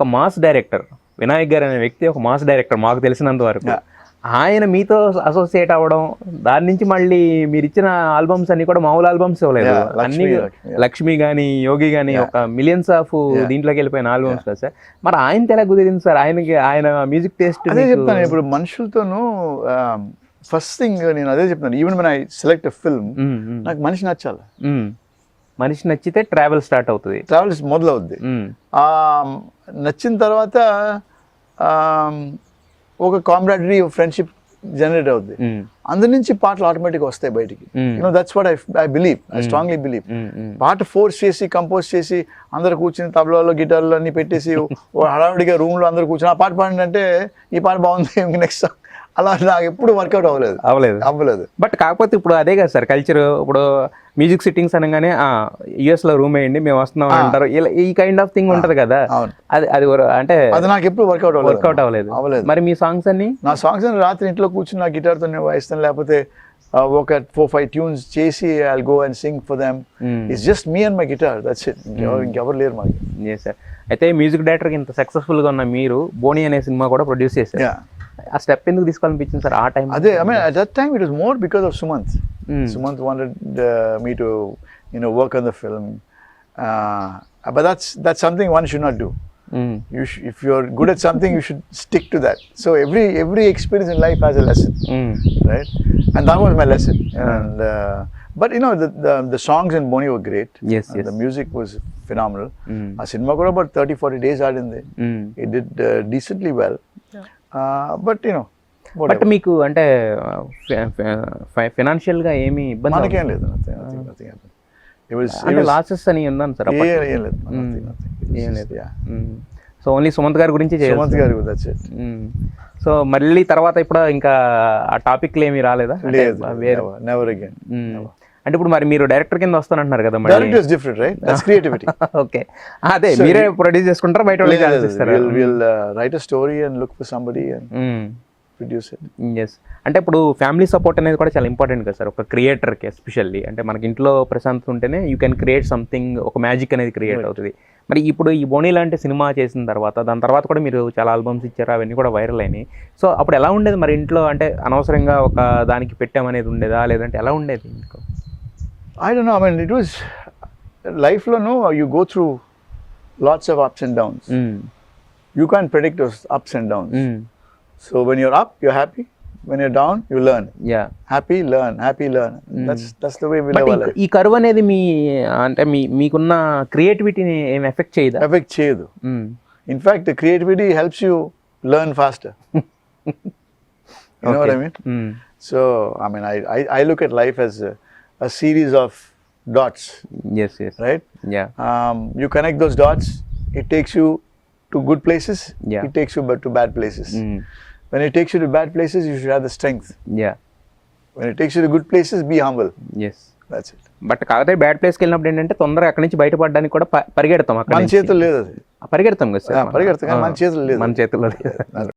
ఒక mass director Vinayak గారు అనే వ్యక్తి ఒక మాస్ డైరెక్టర్ మాకు తెలిసినంత వరకు. ఆయన మీతో అసోసియేట్ అవ్వడం, దాని నుంచి మళ్ళీ మీరు ఇచ్చిన ఆల్బమ్స్ అన్ని కూడా మామూలు ఆల్బమ్స్ ఇవ్వలేదు, అన్ని లక్ష్మి కానీ యోగి కానీ ఒక మిలియన్స్ ఆఫ్ దీంట్లోకి వెళ్ళిపోయిన ఆల్బమ్స్ కదా సార్. మరి ఆయన ఎలా కుదిరింది సార్? ఆయన మ్యూజిక్ టేస్ట్ అదే చెప్తాను. ఇప్పుడు మనుషులతోనూ ఫస్ట్ థింగ్ నేను అదే చెప్తాను, even when I select a film, నాకు మనిషి నచ్చాలి. మనిషి నచ్చితే ట్రావెల్ స్టార్ట్ అవుతుంది, ట్రావెల్స్ మొదలవుద్ది. నచ్చిన తర్వాత ఒక కామ్రాడరీ ఫ్రెండ్షిప్ జనరేట్ అవుద్ది. అందు నుంచి పాటలు ఆటోమేటిక్గా వస్తాయి బయటికి. That's what I believe, I strongly believe. పాట ఫోర్స్ చేసి కంపోజ్ చేసి అందరు కూర్చుని తబలాలో గిటార్లు అన్ని పెట్టేసి హడావుడిగా రూమ్లో అందరు కూర్చొని ఆ పాట పాడండి అంటే ఈ పాట బాగుంది నెక్స్ట్ సాంగ్, అలా నాకు ఎప్పుడు వర్కౌట్ అవ్వలేదు. బట్ కాకపోతే ఇప్పుడు అదే కదా సార్ కల్చర్. ఇప్పుడు మ్యూజిక్ సిట్టింగ్స్ అనగానే యుఎస్ లో రూమ్ వేయండి మేము వస్తున్నాం అంటారు, ఇలా ఈ కైండ్ ఆఫ్ థింగ్ ఉంటది కదా. అది అంటే అది నాకు ఎప్పుడు వర్కౌట్ అవ్వలేదు. మరి మీ సాంగ్స్ అన్ని, నా సాంగ్స్ అన్ని రాత్రి ఇంట్లో కూర్చుని నా గిటార్తో నేను వాయిస్తాను, లేకపోతే ఒక 4-5 ట్యూన్స్ చేసి I'll go and sing for them. It's just me and my guitar, that's it. ఇంకెవరు లేరు మాకు. సార్ అయితే మ్యూజిక్ డైరెక్టర్ ఇంత సక్సెస్ఫుల్ గా ఉన్న మీరు బోనీ అనే సినిమా కూడా ప్రొడ్యూస్ చేశారు. ఆ స్టెప్ ఎందుకు తీసుకోవాలనిపించింది సార్ ఆ టైం? అదే I mean at that time it was more because of Sumanth. Sumanth wanted me to work on the film, but that's something one should not do. If you're good at something, you should stick to that. So every experience in life has a lesson, right? And that was my lesson. And but the songs in Boni were great. Yes. The music was phenomenal. A cinema kuda about 30-40 days aadindi. It did decently well. But but మీకు అంటే financial గా ఏమి ఇబ్బంది? మనకేం లేదు. Losses అని ఉన్నాను sir? ఏం లేదు. సో ఓన్లీ సుమంత్ గారి గురించి సుమంత్ గారి. సో మళ్ళీ తర్వాత ఇప్పుడు ఇంకా ఆ టాపిక్లు ఏమి రాలేదా? Never again. అంటే ఇప్పుడు మరి మీరు డైరెక్టర్ కింద వస్తానంటున్నారు కదా, director is different, right? That's creativity. Okay, అదే మీరే ప్రొడ్యూస్ చేసుకుంటారా, బయట వాళ్ళకి ఛాన్స్ ఇస్తారా? Will write a story and look for somebody and produce it. yes, అంటే ఇప్పుడు ఫ్యామిలీ సపోర్ట్ అనేది కూడా చాలా ఇంపార్టెంట్ కదా సార్ ఒక క్రియేటర్కి ఎస్పెషల్లీ. అంటే మనకి ఇంట్లో ప్రశాంతత ఉంటేనే యూ కెన్ క్రియేట్ సంథింగ్, ఒక మ్యాజిక్ అనేది క్రియేట్ అవుతుంది. మరి ఇప్పుడు ఈ బోనీ లాంటి సినిమా చేసిన తర్వాత దాని తర్వాత కూడా మీరు చాలా ఆల్బమ్స్ ఇచ్చారు, అవన్నీ కూడా వైరల్ అయినాయి. సో అప్పుడు ఎలా ఉండేది మరి ఇంట్లో? అంటే అనవసరంగా ఒక దానికి పెట్టామనేది ఉండేదా, లేదంటే ఎలా ఉండేది మీకు? I don't know, I mean it was లైఫ్లోనూ you go through lots of ups and downs. You can predict those ups and downs. So when you're up, you're happy. When you're down, you learn. Yeah. Happy, learn. That's the way we live our life. ఈ curve అనేది మీ అంటే మీకున్న క్రియేటివిటీని ఏం effect చేయదా? Effect చేయదు. In fact, the creativity helps you learn faster. You know what I mean? So, I mean, I look at life as a series of dots. Yes. Right? Yeah. You connect those dots, it takes you to good places. Yeah. It takes you to bad places. When it takes you to bad places, you should have the strength. Yeah. When it takes you to good places, be humble. Yes. That's it. But కాకపోతే bad ప్లేస్కి వెళ్ళినప్పుడు ఏంటంటే తొందరగా అక్కడి నుంచి బయటపడడానికి కూడా పరిగెడతాం. అక్కడ మన చేతుల్లో లేదు అది. పరిగెడతాం కదా సార్, పరిగెడతాం కానీ మన చేతుల్లో లేదు. మన చేతుల్లో లేదు.